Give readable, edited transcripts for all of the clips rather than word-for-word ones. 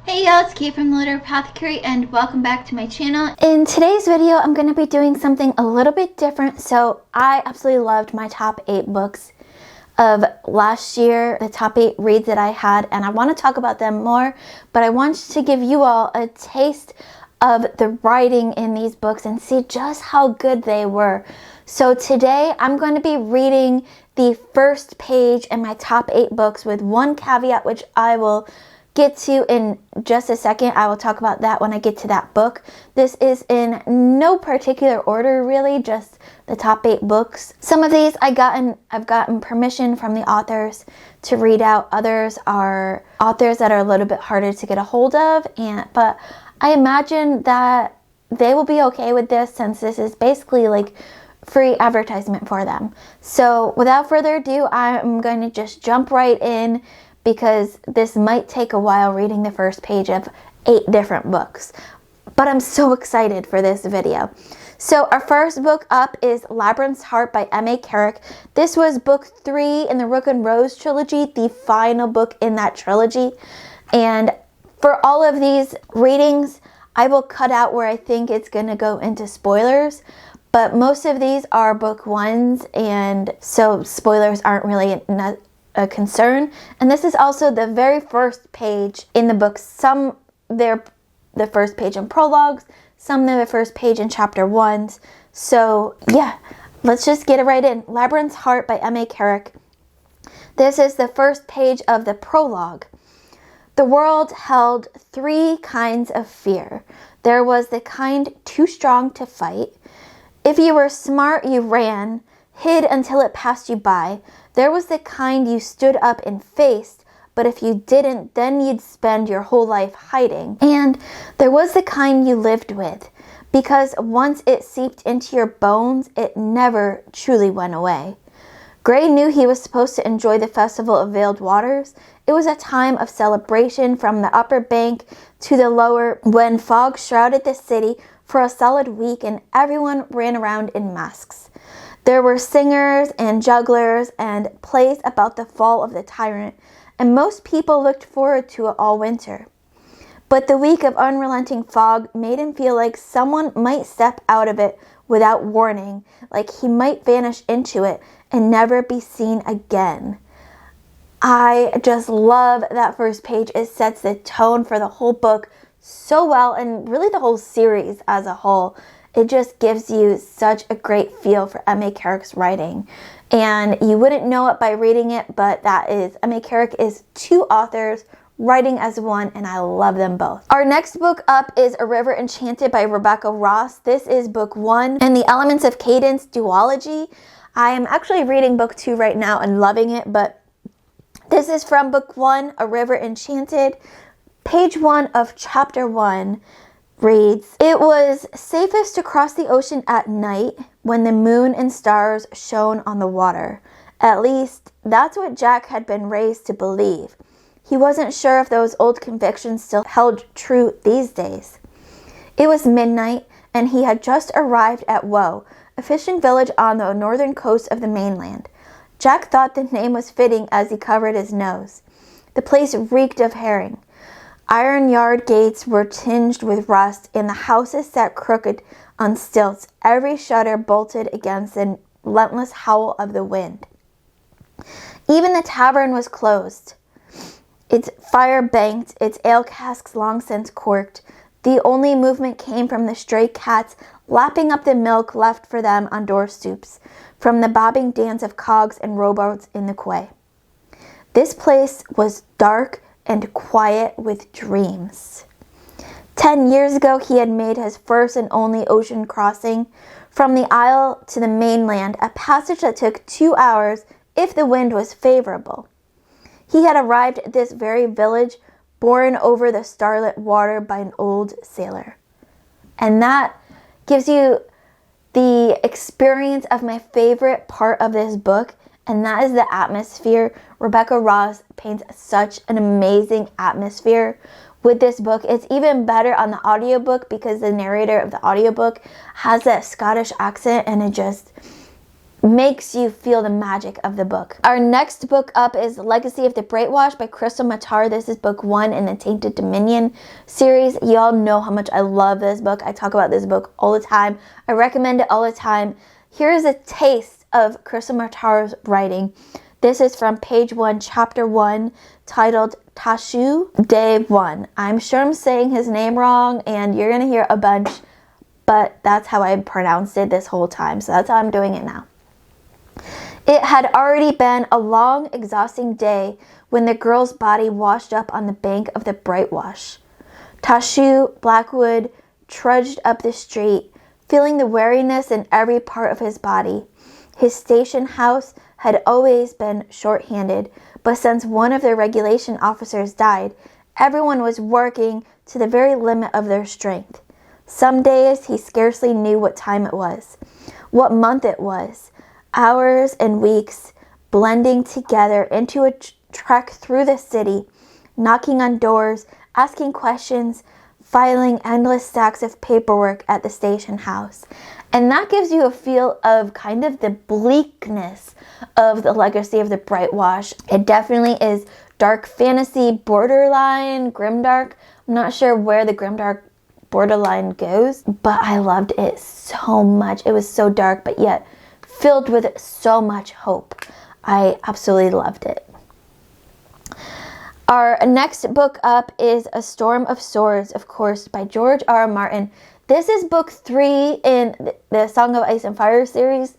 Hey y'all, it's Kate from the Apothecary and welcome back to my channel. In today's video, I'm going to be doing something a little bit different. So I absolutely loved my top 8 books of last year, the top 8 reads that I had, and I want to talk about them more, but I want to give you all a taste of the writing in these books and see just how good they were. So today I'm going to be reading the first page in my top 8 books with one caveat, which I will get to in just a second. I will talk about that when I get to that book. This is in no particular order really, just the top 8 books. Some of these I've gotten permission from the authors to read out. Others are authors that are a little bit harder to get a hold of, but I imagine that they will be okay with this since this is basically like free advertisement for them. So without further ado, I'm going to just jump right in because this might take a while reading the first page of 8 different books. But I'm so excited for this video. So our first book up is Labyrinth's Heart by M.A. Carrick. This was book 3 in the Rook and Rose trilogy, the final book in that trilogy. And for all of these readings, I will cut out where I think it's going to go into spoilers. But most of these are book 1s, and so spoilers aren't really a concern. And this is also the very first page in the book. Some they're the first page in prologues, some they're the first page in chapter 1s. So yeah, let's just get it right in. Labyrinth's Heart by M.A. Carrick. This is the first page of the prologue. The world held 3 kinds of fear. There was the kind too strong to fight. If you were smart, you ran, hid until it passed you by. There was the kind you stood up and faced, but if you didn't, then you'd spend your whole life hiding. And there was the kind you lived with, because once it seeped into your bones, it never truly went away. Gray knew he was supposed to enjoy the Festival of Veiled Waters. It was a time of celebration from the upper bank to the lower, when fog shrouded the city for a solid week and everyone ran around in masks. There were singers and jugglers and plays about the fall of the tyrant, and most people looked forward to it all winter. But the week of unrelenting fog made him feel like someone might step out of it without warning, like he might vanish into it and never be seen again. I just love that first page. It sets the tone for the whole book so well, and really the whole series as a whole. It just gives you such a great feel for M.A. Carrick's writing. And you wouldn't know it by reading it, but that is, M.A. Carrick is 2 authors writing as one, and I love them both. Our next book up is A River Enchanted by Rebecca Ross. This is book 1 in the Elements of Cadence duology. I am actually reading book 2 right now and loving it, but this is from book 1, A River Enchanted. Page 1 of chapter 1 reads, "It was safest to cross the ocean at night when the moon and stars shone on the water. At least, that's what Jack had been raised to believe. He wasn't sure if those old convictions still held true these days. It was midnight, and he had just arrived at Woe, a fishing village on the northern coast of the mainland. Jack thought the name was fitting as he covered his nose. The place reeked of herring. Iron yard gates were tinged with rust, and the houses sat crooked on stilts, every shutter bolted against the relentless howl of the wind. Even the tavern was closed, its fire banked, its ale casks long since corked. The only movement came from the stray cats lapping up the milk left for them on door stoops, from the bobbing dance of cogs and rowboats in the quay. This place was dark and quiet with dreams. 10 years ago, he had made his first and only ocean crossing from the isle to the mainland, a passage that took 2 hours if the wind was favorable. He had arrived at this very village, borne over the starlit water by an old sailor." And that gives you the experience of my favorite part of this book, and that is the atmosphere. Rebecca Ross paints such an amazing atmosphere with this book. It's even better on the audiobook because the narrator of the audiobook has that Scottish accent, and it just makes you feel the magic of the book. Our next book up is Legacy of the Brightwash by Crystal Matar. This is book 1 in the Tainted Dominion series. Y'all know how much I love this book. I talk about this book all the time. I recommend it all the time. Here's a taste of Crystal Matar's writing. This is from page 1, chapter 1, titled Tashu Day 1. I'm sure I'm saying his name wrong, and you're going to hear a bunch, but that's how I pronounced it this whole time, so that's how I'm doing it now. It had already been a long, exhausting day when the girl's body washed up on the bank of the Brightwash. Tashu Blackwood trudged up the street, feeling the weariness in every part of his body. His station house had always been short-handed, but since one of their regulation officers died, everyone was working to the very limit of their strength. Some days he scarcely knew what time it was, what month it was. Hours and weeks blending together into a trek through the city, knocking on doors, asking questions, filing endless stacks of paperwork at the station house. And that gives you a feel of kind of the bleakness of the Legacy of the Brightwash. It definitely is dark fantasy, borderline, grimdark. I'm not sure where the grimdark borderline goes, but I loved it so much. It was so dark, but yet filled with so much hope. I absolutely loved it. Our next book up is A Storm of Swords, of course, by George R.R. Martin. This is book 3 in the Song of Ice and Fire series,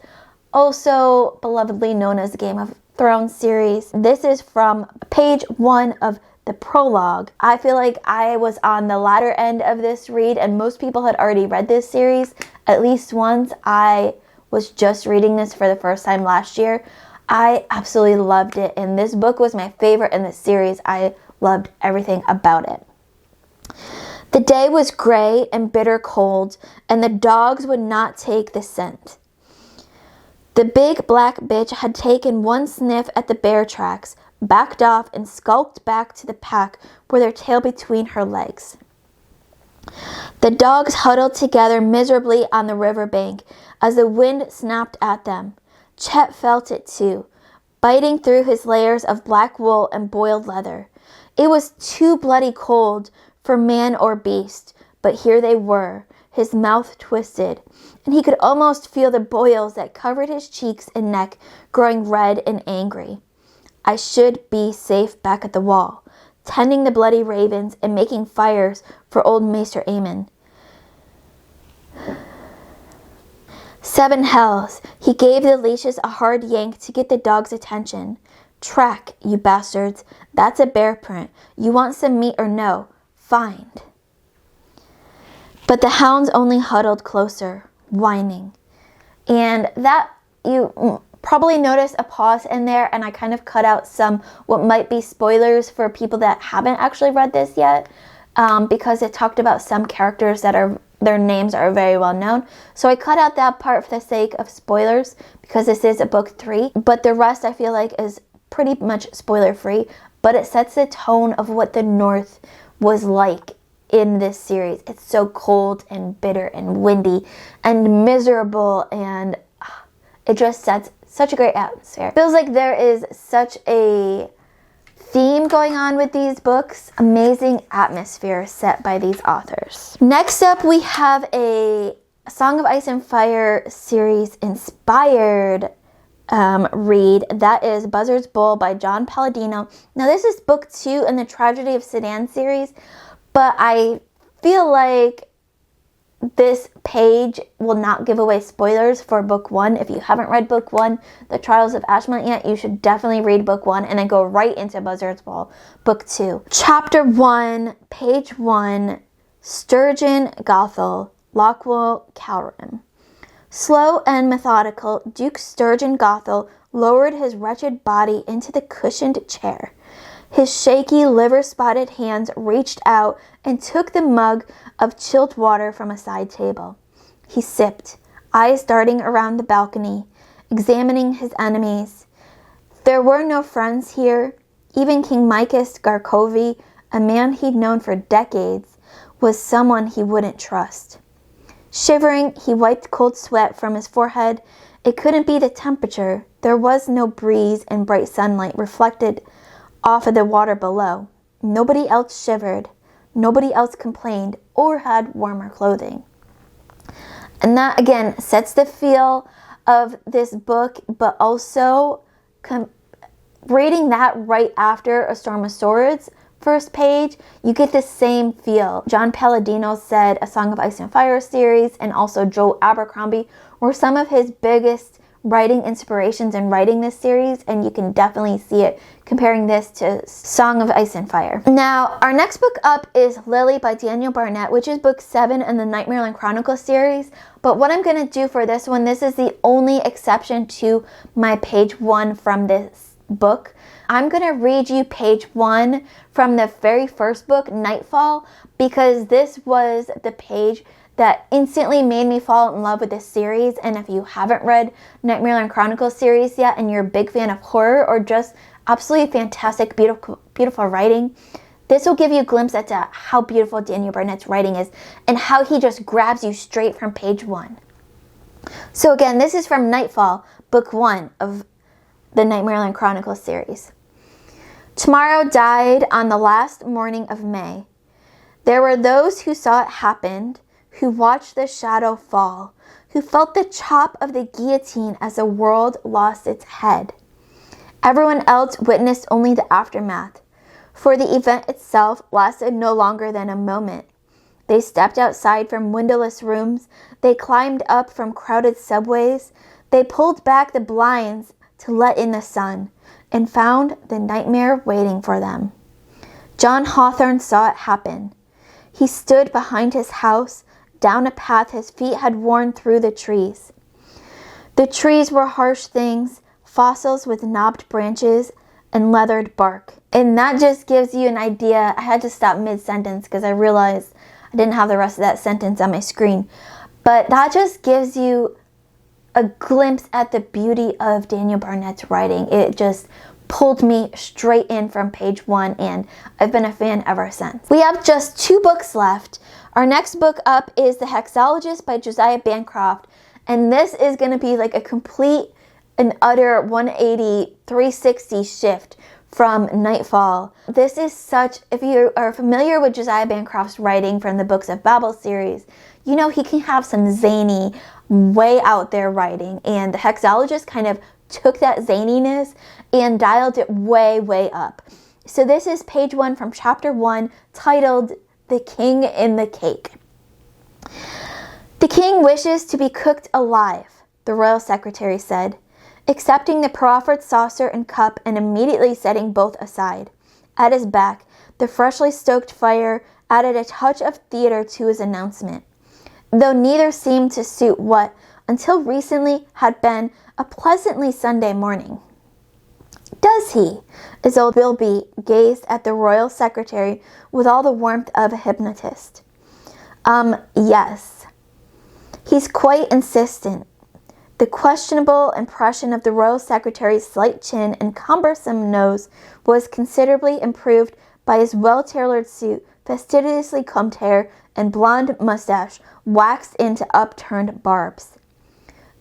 also belovedly known as the Game of Thrones series. This is from page 1 of the prologue. I feel like I was on the latter end of this read, and most people had already read this series at least once. I was just reading this for the first time last year. I absolutely loved it, and this book was my favorite in the series. I loved everything about it. The day was gray and bitter cold, and the dogs would not take the scent. The big black bitch had taken one sniff at the bear tracks, backed off, and skulked back to the pack with her tail between her legs. The dogs huddled together miserably on the river bank as the wind snapped at them. Chet felt it too, biting through his layers of black wool and boiled leather. It was too bloody cold for man or beast, but here they were, his mouth twisted, and he could almost feel the boils that covered his cheeks and neck growing red and angry. I should be safe back at the wall, tending the bloody ravens and making fires for old Maester Aemon. 7 hells. He gave the leashes a hard yank to get the dog's attention. Track, you bastards. That's a bear print. You want some meat or no? Find. But the hounds only huddled closer, whining. And that, you probably noticed a pause in there, and I kind of cut out some what might be spoilers for people that haven't actually read this yet, because it talked about some characters that their names are very well known. So I cut out that part for the sake of spoilers, because this is a book 3, but the rest I feel like is pretty much spoiler free, but it sets the tone of what the North was like in this series. It's so cold and bitter and windy and miserable, and it just sets such a great atmosphere. Feels like there is such a theme going on with these books. Amazing atmosphere set by these authors. Next up, we have a Song of Ice and Fire series inspired read. That is Buzzard's Bull by John Palladino. Now this is book 2 in the Tragedy of Sedan series, but I feel like this page will not give away spoilers for book 1. If you haven't read book 1, The Trials of Ashmont, yet, you should definitely read book 1 and then go right into Buzzard's Bull, book 2. Chapter 1, page 1, Sturgeon Gothel, Lockwell Calrim. Slow and methodical, Duke Sturgeon Gothel lowered his wretched body into the cushioned chair. His shaky, liver-spotted hands reached out and took the mug of chilled water from a side table. He sipped, eyes darting around the balcony, examining his enemies. There were no friends here. Even King Micus Garkovy, a man he'd known for decades, was someone he wouldn't trust. Shivering, he wiped cold sweat from his forehead It couldn't be the temperature. There was no breeze and bright sunlight reflected off of the water below. Nobody else shivered. Nobody else complained or had warmer clothing. And that, again, sets the feel of this book, but also reading that right after A Storm of Swords first page, you get the same feel. John Palladino said A Song of Ice and Fire series and also Joel Abercrombie were some of his biggest writing inspirations in writing this series, and you can definitely see it comparing this to Song of Ice and Fire. Now, our next book up is Lily by Daniel Barnett, which is book 7 in the Nightmare Chronicles series. But what I'm going to do for this one, this is the only exception to my page 1 from this book. I'm going to read you page 1 from the very first book, Nightfall, because this was the page that instantly made me fall in love with this series. And if you haven't read Nightmare Chronicles series yet and you're a big fan of horror or just absolutely fantastic, beautiful writing, this will give you a glimpse at how beautiful Daniel Barnett's writing is and how he just grabs you straight from page 1. So again, this is from Nightfall, book 1 of the Nightmare Chronicles series. Tomorrow died on the last morning of May. There were those who saw it happen, who watched the shadow fall, who felt the chop of the guillotine as the world lost its head. Everyone else witnessed only the aftermath, for the event itself lasted no longer than a moment. They stepped outside from windowless rooms, they climbed up from crowded subways, they pulled back the blinds to let in the sun, and found the nightmare waiting for them. John Hawthorne saw it happen. He stood behind his house, down a path his feet had worn through the trees. The trees were harsh things, fossils with knobbed branches and leathered bark. And that just gives you an idea. I had to stop mid-sentence because I realized I didn't have the rest of that sentence on my screen. But that just gives you a glimpse at the beauty of Daniel Barnett's writing. It just pulled me straight in from page 1, and I've been a fan ever since. We have just 2 books left. Our next book up is The Hexologists by Josiah Bancroft, and this is going to be like a complete and utter 180, 360 shift from Nightfall. This is such, if you are familiar with Josiah Bancroft's writing from the Books of Babel series, you know he can have some zany, way out there writing, and The Hexologist kind of took that zaniness and dialed it way, way up. So this is page 1 from chapter 1, titled The King in the Cake. The king wishes to be cooked alive, the royal secretary said, accepting the proffered saucer and cup and immediately setting both aside. At his back, the freshly stoked fire added a touch of theater to his announcement, though neither seemed to suit what, until recently, had been a pleasantly Sunday morning. Does he? As old Bilby gazed at the royal secretary with all the warmth of a hypnotist. Yes. He's quite insistent. The questionable impression of the royal secretary's slight chin and cumbersome nose was considerably improved by his well-tailored suit, fastidiously combed hair, and blonde mustache waxed into upturned barbs.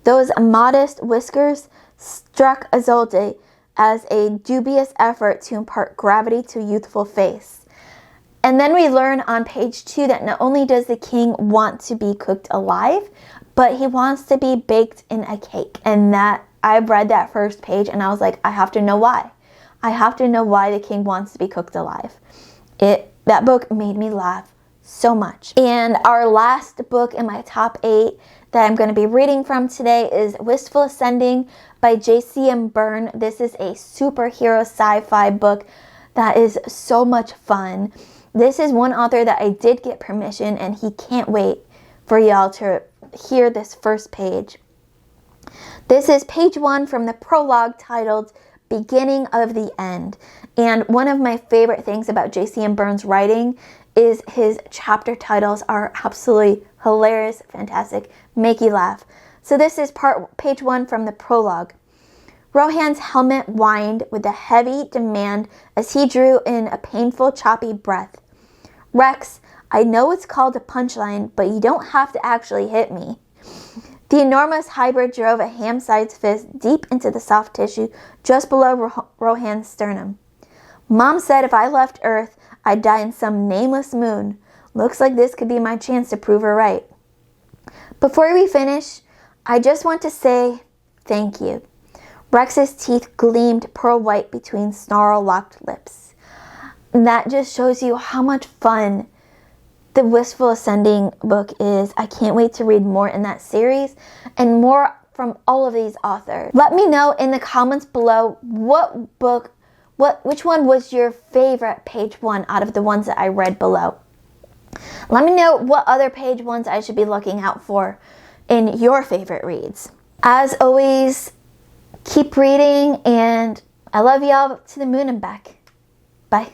Those modest whiskers struck Isolde as a dubious effort to impart gravity to a youthful face. And then we learn on page 2 that not only does the king want to be cooked alive, but he wants to be baked in a cake. And that, I read that first page and I was like, I have to know why. I have to know why the king wants to be cooked alive. That book made me laugh so much. And our last book in my top 8 that I'm going to be reading from today is Wistful Ascending by J.C.M. Byrne. This is a superhero sci-fi book that is so much fun. This is one author that I did get permission, and he can't wait for y'all to hear this first page. This is page 1 from the prologue titled Beginning of the End. And one of my favorite things about J.C.M. Byrne's writing is his chapter titles are absolutely hilarious, fantastic, make you laugh. So this is page 1 from the prologue. Rohan's helmet whined with a heavy demand as he drew in a painful, choppy breath. Rex, I know it's called a punchline, but you don't have to actually hit me. The enormous hybrid drove a ham-sized fist deep into the soft tissue just below Rohan's sternum. Mom said if I left Earth, I'd die in some nameless moon. Looks like this could be my chance to prove her right. Before we finish, I just want to say thank you. Rex's teeth gleamed pearl white between snarl-locked lips. That just shows you how much fun the Wistful Ascending book is. I can't wait to read more in that series and more from all of these authors. Let me know in the comments below which one was your favorite page one out of the ones that I read below. Let me know what other page ones I should be looking out for in your favorite reads. As always, keep reading, and I love y'all to the moon and back. Bye.